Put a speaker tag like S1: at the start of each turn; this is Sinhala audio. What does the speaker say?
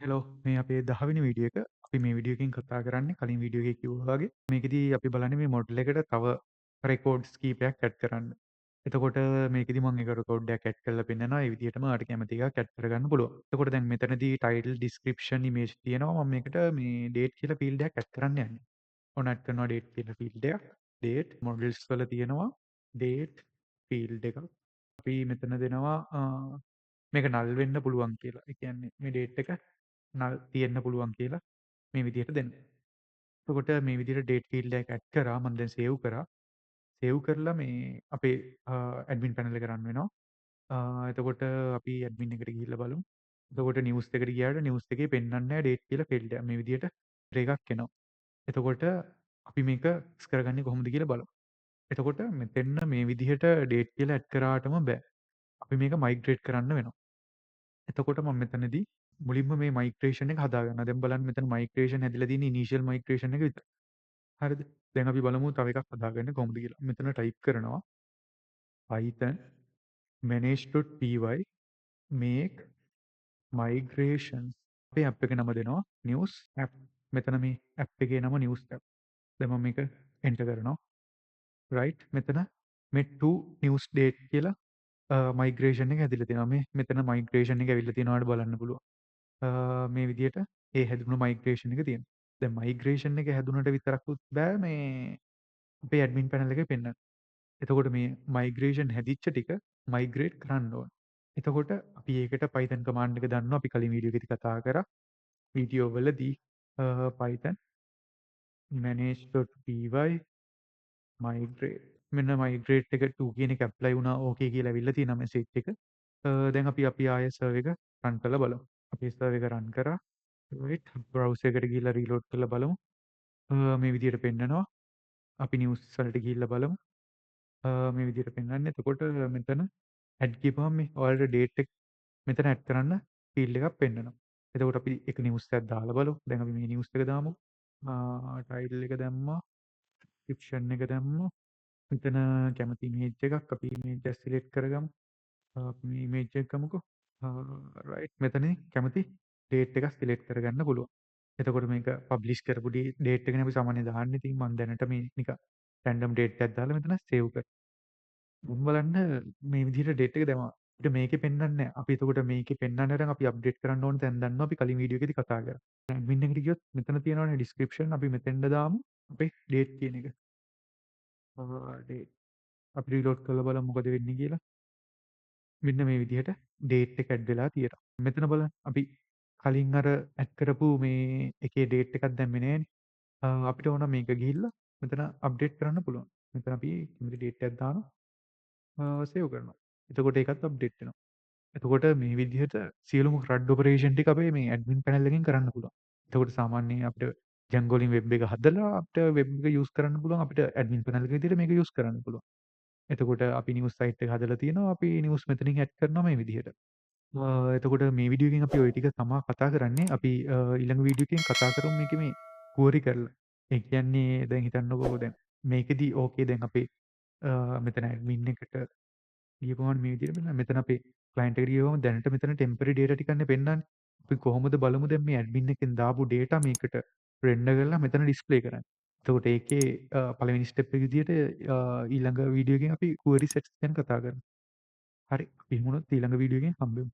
S1: හෙලෝ මේ අපේ 10 වෙනි වීඩියෝ එක. අපි මේ වීඩියෝ එකෙන් කතා කරන්නේ කලින් වීඩියෝ එකේ කිව්වා වගේ මේකෙදී අපි බලන්නේ මේ මොඩල් එකට තව රෙකෝඩ්ස් කීපයක් ඇඩ් කරන්න. එතකොට මේකෙදි මම එක රෙකෝඩ් එකක් ඇඩ් කරලා පෙන්නනවා. ඒ විදිහටම ඔයාලට කැමති එකක් ඇඩ් කරගන්න පුළුවන්. එතකොට දැන් මෙතනදී ටයිටල්, ඩිස්ක්‍රිප්ෂන්, ඉමේජ් තියෙනවා. මම මේකට මේ ඩේට් කියලා ෆීල්ඩ් එකක් ඇඩ් කරන්න යන්නේ. ඔන්න ඇඩ් කරනවා ඩේට් කියලා ෆීල්ඩ් එකක්. ඩේට් මොඩල්ස් වල තියෙනවා ඩේට් ෆීල්ඩ් එකක්. අපි මෙතන දෙනවා මේක නල් වෙන්න පුළුවන් කියලා. ඒ කියන්නේ මේ ඩේට් එක නල් තියෙන්න පුළුවන් කියලා මේ විදිහට දෙන්න. එතකොට මේ විදිහට ඩේට් ෆීල්ඩ් එකක් ඇඩ් කරා. මම දැන් සේව් කරා. සේව් කරලා මේ අපේ ඇඩ්මින් පැනල් එක රන් වෙනවා. එතකොට අපි ඇඩ්මින් එකට ගිහිල්ලා බලමු. එතකොට නිවුස් එකට ගියාට නිවුස් එකේ පෙන්වන්නේ නැහැ ඩේට් කියලා ෆීල්ඩ් එක. මේ විදිහට එකක් එනවා. එතකොට අපි මේක ෆික්ස් කරගන්නේ කොහොමද කියලා බලමු. එතකොට මෙතෙන්න මේ විදිහට ඩේට් කියලා ඇඩ් කරාටම බෑ. අපි මේක මයිග්‍රේට් කරන්න වෙනවා. එතකොට මම මෙතනදී මුලින්ම මේ මයිග්‍රේෂන් එක හදාගන්නවා. දැන් බලන්න මෙතන මයිග්‍රේෂන් හැදිලා තියෙන්නේ ඉනිෂියල් මයිග්‍රේෂන් එක විතරයි. හරිද? දැන් අපි බලමු තව එකක් හදාගන්නේ කොහොමද කියලා. මෙතන ටයිප් කරනවා python manage.py make migrations. අපේ app එකේ නම දෙනවා news app. මෙතන මේ app එකේ නම news app. දැන් මම මේක enter කරනවා. right මෙතන මේ to news date කියලා මයිග්‍රේෂන් එක හැදිලා තියෙනවා. මේ මෙතන මයිග්‍රේෂන් එක ඇවිල්ලා තියෙනවා බලන්න පුළුවන්. මේ විදිහට ඒ හැදුණු මයිග්‍රේෂන් එක තියෙනවා. දැන් මයිග්‍රේෂන් එක හැදුනට විතරකුත් බෑ මේ අපේ ඇඩ්මින් පැනල් එකේ පෙන්වන්න. එතකොට මේ මයිග්‍රේෂන් හැදිච්ච ටික මයිග්‍රේට් කරන්න ඕන. එතකොට අපි ඒකට Python කමාන්ඩ් එක දන්නවා. අපි කලින් වීඩියෝ එකේදී කතා කරා. වීඩියෝ වලදී Python manage.py migrate මෙන්න migrate එක 2 කියන එක ඇප්ලයි වුණා ඕකේ කියලා ඇවිල්ලා තියෙනවා මෙසේජ් එක. දැන් අපි ආයෙ සර්වර් එක රන් කරලා බලමු. අපි සර්වර් එක රන් කරා. right browser එකට ගිහිල්ලා රීලෝඩ් කරලා බලමු. මේ විදිහට පෙන්නනවා. අපි නිවුස් වලට ගිහිල්ලා බලමු. මේ විදිහට පෙන්වන්නේ. එතකොට මෙතන ඇඩ් කියපුවම මේ ඔයාලට ඩේට් එක මෙතන ඇඩ් කරන්න ෆීල්ඩ් එකක් පෙන්නනවා. එතකොට අපි එක නිවුස් එකක් දාලා බලමු. දැන් අපි මේ නිවුස් එක දාමු. ටයිටල් එක දැම්මා. ඩිස්ක්‍රිප්ෂන් එක දැම්මා. මෙතන කැමති ඉමේජ් එකක් අපි ඉමේජ් එක සිලෙක්ට් කරගමු. අපි මේ ඉමේජ් එක ගමුකෝ. right මෙතන කැමති ඩේට් එකක් සිලෙක්ට් කරගන්න පුළුවන්. එතකොට මේක පබ්ලිෂ් කරපු ඩේට් එකනේ අපි සාමාන්‍යයෙන් දාන්නේ. ඉතින් මම දැනට මේ නිකන් රැන්ඩම් ඩේට් එකක් දාලා මෙතන සේව් කරා. මුන් බලන්න මේ විදිහට ඩේට් එක දැම්මා. අපිට මේකේ පෙන්වන්නේ නැහැ. අපි එතකොට මේකේ පෙන්වන්න නම් අපි අප්ඩේට් කරන්න ඕන තැන් දන්නවා. අපි කලින් වීඩියෝ එකේදී කතා කරා. ඇඩ්මින් එකට ගියොත් මෙතන තියෙනවනේ ඩිස්ක්‍රිප්ෂන්. අපි මෙතෙන්ද දාමු අපේ ඩේට් කියන එක. ඩේට් අපි රීලෝඩ් කරලා බලමු මොකද වෙන්නේ කියලා. මෙන්න මේ විදිහට ඩේට් එක ඇඩ් වෙලා තියෙනවා. මෙතන බලන්න අපි කලින් අර ඇඩ් කරපු මේ එකේ ඩේට් එකක් දැම්මේ නෑනේ. අපිට ඕන මේක ගිහිල්ලා මෙතන අප්ඩේට් කරන්න පුළුවන්. මෙතන අපි කැමති ඩේට් එකක් දානවා. සේව් කරනවා. එතකොට ඒකත් අප්ඩේට් වෙනවා. එතකොට මේ විදිහට සියලුම CRUD ඔපරේෂන් ටික අපේ මේ ඇඩ්මින් පැනල් එකෙන් කරන්න පුළුවන්. එතකොට සාමාන්‍යයෙන් අපිට Django වලින් වෙබ් එක හදලා අපිට වෙබ් එක යූස් කරන්න පුළුවන්. අපිට ඇඩ්මින් පැනල් එක විදිහට මේක යූස් කරන්න පුළුවන්. එතකොට අපි නිවුස් සයිට් එක හදලා තියෙනවා. අපි නිවුස් මෙතනින් ඇඩ් කරනවා මේ විදිහට. එතකොට මේ වීඩියෝ එකෙන් අපි ওই ටික තමා කතා කරන්නේ. අපි ඊළඟ වීඩියෝ එකෙන් කතා කරමු මේකේ මේ query කරලා. ඒ කියන්නේ දැන් හිතන්නකෝ දැන් මේකෙදි ඕකේ දැන් අපේ මෙතන ඇඩ්මින් එකට ගියපුවම මේ විදිහට මෙන්න මෙතන අපේ ක්ලයන්ට් එකට ගියවම දැනට මෙතන ටෙම්පරරි ඩේටා ටිකක්නේ පෙන්නන්නේ. අපි කොහොමද බලමු දැන් මේ ඇඩ්මින් එකෙන් දාපු ඩේටා මේකට රෙන්ඩර් කරලා මෙතන ඩිස්ප්ලේ කරන්නේ. එතකොට ඒකේ පළවෙනි ස්ටෙප් එක විදිහට ඊළඟ වීඩියෝ එකෙන් අපි query sets ගැන කතා කරමු. හරි අපි එහෙනම් ඊළඟ වීඩියෝ එකෙන් හම්බෙමු.